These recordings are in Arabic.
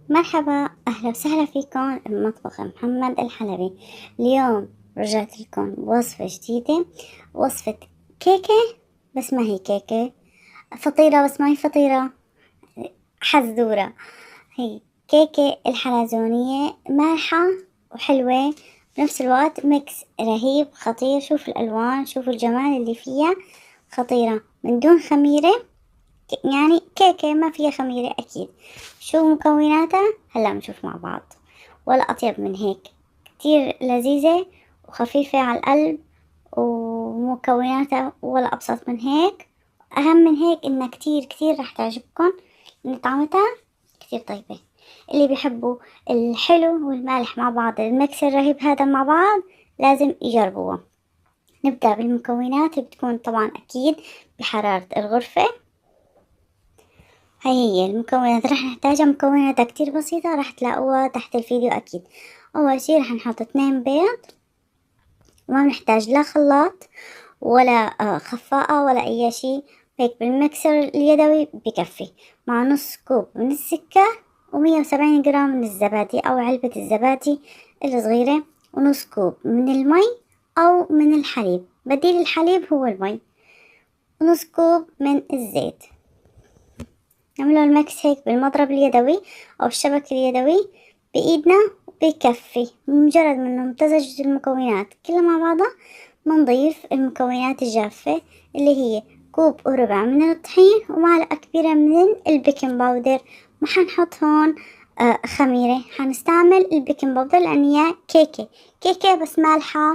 مرحبا، أهلا وسهلا فيكم بمطبخ محمد الحلبي. اليوم رجعت لكم بوصفة جديدة، وصفة كيكة بس ما هي كيكة، فطيرة بس ما هي فطيرة، حزورة. هي كيكة الحلزونية، مالحة وحلوة بنفس الوقت، ميكس رهيب خطير. شوفوا الألوان، شوفوا الجمال اللي فيها، خطيرة من دون خميرة. يعني كيكة ما فيها خميرة أكيد. شو مكوناتها؟ هلا بنشوف مع بعض. ولا أطيب من هيك، كتير لذيذة وخفيفة على القلب، ومكوناتها ولا أبسط من هيك. أهم من هيك إنها كتير كتير رح تعجبكم، إن طعمتها كتير طيبة. اللي بيحبوا الحلو والمالح مع بعض، الميكس الرهيب هذا مع بعض لازم يجربوه. نبدأ بالمكونات، بتكون طبعا أكيد بحرارة الغرفة. هي المكونات رح نحتاجها، مكوناتها كتير بسيطة، رح تلاقوها تحت الفيديو أكيد. أول شي رح نحط 2 بيض، وما بنحتاج لا خلاط ولا خفاقة ولا أي شي. هيك بالمكسر اليدوي بكفي، مع نص كوب من السكر، و170 جرام من الزبادي أو علبة الزبادي الصغيرة، ونص كوب من المي أو من الحليب، بديل الحليب هو المي، ونص كوب من الزيت. نعمله المكس هيك بالمضرب اليدوي أو الشبك اليدوي بإيدنا، بكفي. مجرد ما نمتزج المكونات كلها مع بعضها، بنضيف المكونات الجافة اللي هي كوب وربع من الطحين، ومعلقة كبيرة من البيكنج باودر. ما حنحط هون خميرة، حنستعمل البيكنج باودر لأن هي كيكة بس مالحة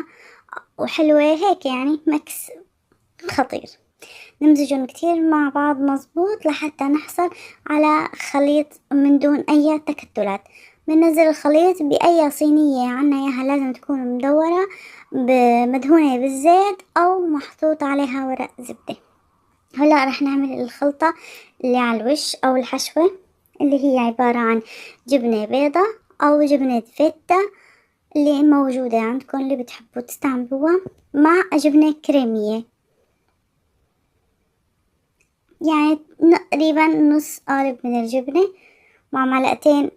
وحلوة هيك، يعني مكس خطير. نمزجهم كتير مع بعض مظبوط لحتى نحصل على خليط من دون أي تكتلات. بننزل الخليط بأي صينية عنا إياها، لازم تكون مدورة مدهونة بالزيت أو محطوط عليها ورق زبدة. هلا رح نعمل الخلطة اللي على الوش أو الحشوة، اللي هي عبارة عن جبنة بيضة أو جبنة فيتا اللي موجودة عندكم، اللي بتحبوا تستعملوها، مع جبنة كريمية. يعني تقريبا نص قالب من الجبنة مع معلقتين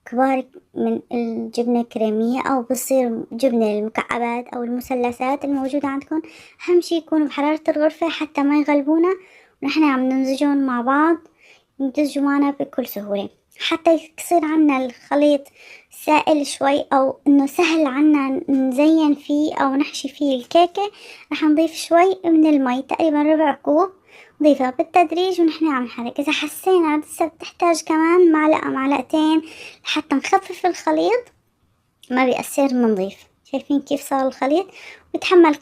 كبار من الجبنة الكريمية، أو بصير جبنة المكعبات أو المثلثات الموجودة عندكم. أهم شي يكونوا بحرارة الغرفة حتى ما يغلبونا، ونحن عم نمزجون مع بعض يمتزجوا معنا بكل سهولة، حتى يصير عنا الخليط سائل شوي، أو إنه سهل عنا نزين فيه أو نحشي فيه الكيكة. رح نضيف شوي من المي، تقريبا ربع كوب، نضيفها بالتدريج ونحن عم نحرك. إذا حسينا لسه بتحتاج كمان معلقة معلقتين لحتى نخفف الخليط، ما بيأثر بنضيف. شايفين كيف صار الخليط؟ بتحمل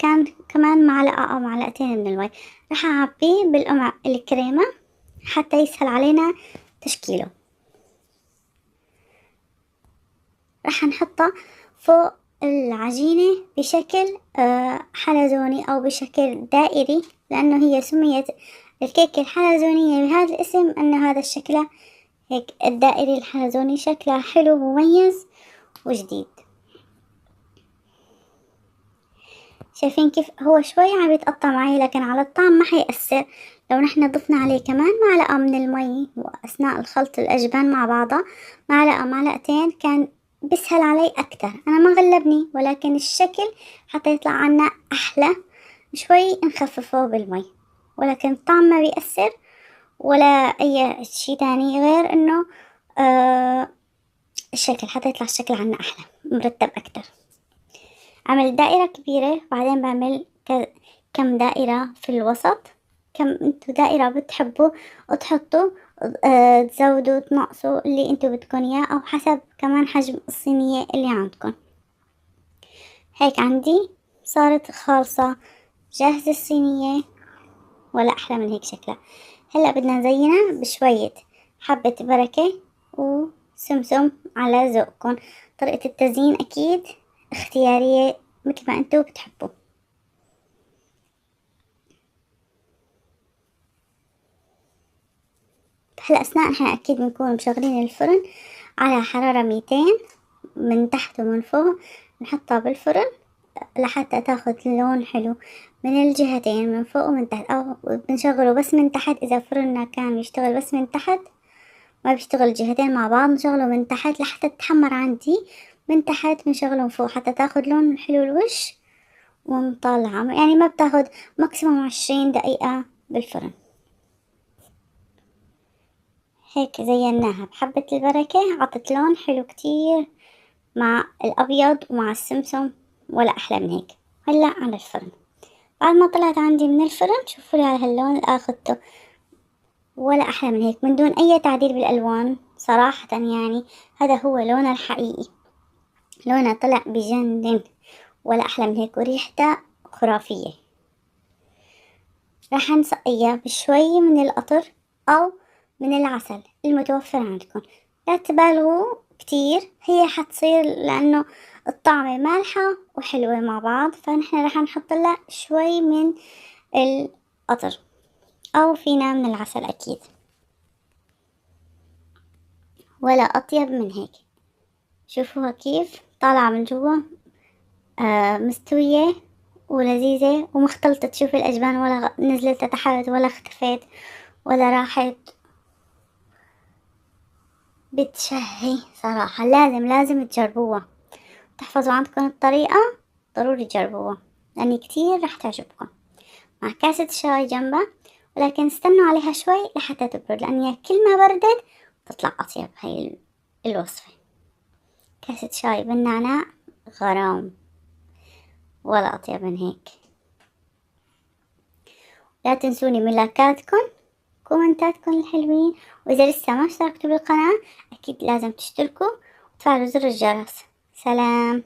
كمان معلقة أو معلقتين من المي. رح أعبيه بالقمع الكريمة حتى يسهل علينا تشكيله. رح نحطها فوق العجينة بشكل حلزوني أو بشكل دائري، لأنه هي سميت الكيكة الحلزونية بهذا الاسم، أن هذا الشكل هيك الدائري الحلزوني شكله حلو مميز وجديد. شايفين كيف هو شوي عم يتقطع معي، لكن على الطعم ما حيأثر لو نحن ضفنا عليه كمان معلقة من المي وأثناء الخلط الأجبان مع بعضها، معلقة معلقتين، كان بيسهل علي أكتر. أنا ما غلبني، ولكن الشكل حتى يطلع عنا أحلى. شوي نخففه بالمي، ولكن الطعم ما بيأثر ولا أي شي تاني، غير إنه الشكل حتى يطلع الشكل عنا أحلى مرتب أكتر. أعمل دائرة كبيرة، بعدين بعمل كم دائرة في الوسط، كم انتو دائرة بتحبوا تحطوا، تزودوا تنقصوا اللي انتو بدكم اياه، او حسب كمان حجم الصينية اللي عندكم. هيك عندي صارت خالصة جاهزة الصينية، ولا أحلى من هيك شكلها. هلأ بدنا نزينها بشوية حبة بركة وسمسم على ذوقكم. طريقة التزيين أكيد اختيارية مثل ما انتو بتحبوا. هلا أثناء نحن أكيد بنكون مشغلين الفرن على حرارة 200 من تحت ومن فوق. نحطها بالفرن لحتى تاخد لون حلو من الجهتين، من فوق ومن تحت، أو بنشغله بس من تحت إذا فرننا كان يشتغل بس من تحت. ما بيشتغل الجهتين مع بعض، نشغله من تحت لحتى تتحمر عندي من تحت، بنشغله من فوق حتى تاخد لون حلو الوش، ونطلعها يعني ما بتاخد ماكسيموم 20 دقيقة بالفرن. هيك زيناها بحبة البركة، عطت لون حلو كتير مع الأبيض ومع السمسم، ولا أحلى من هيك. هلأ على الفرن، بعد ما طلعت عندي من الفرن شوفوا لي على هاللون اللي أخدته، ولا أحلى من هيك من دون أي تعديل بالألوان صراحة. يعني هذا هو لونه الحقيقي، لونه طلع بجنن، ولا أحلى من هيك، وريحته خرافية. راح نسقيها بشوي من القطر أو من العسل المتوفر عندكم، لا تبالغوا كتير، هي حتصير لأنه الطعمة مالحة وحلوة مع بعض، فنحن راح نحط لها شوي من القطر أو فينا من العسل أكيد، ولا أطيب من هيك. شوفوها كيف طالعة من جوا، مستوية ولذيذة ومختلطة. تشوفي الأجبان ولا نزلت تحت ولا اختفت ولا راحت، بتشهي صراحة. لازم تجربوها، تحفظوا عندكم الطريقة، ضروري تجربوها لأن كتير رح تعجبكم. مع كاسة شاي جنبها، ولكن استنوا عليها شوي لحتى تبرد، لأن كل ما بردت تطلع أطيب هاي الوصفة. كاسة شاي بالنعناع غرام، ولا أطيب من هيك. لا تنسوني من لايكاتكم، كومنتاتكم الحلوين، وإذا لسه ما اشتركتوا بالقناة أكيد لازم تشتركوا وتفعلوا زر الجرس. سلام.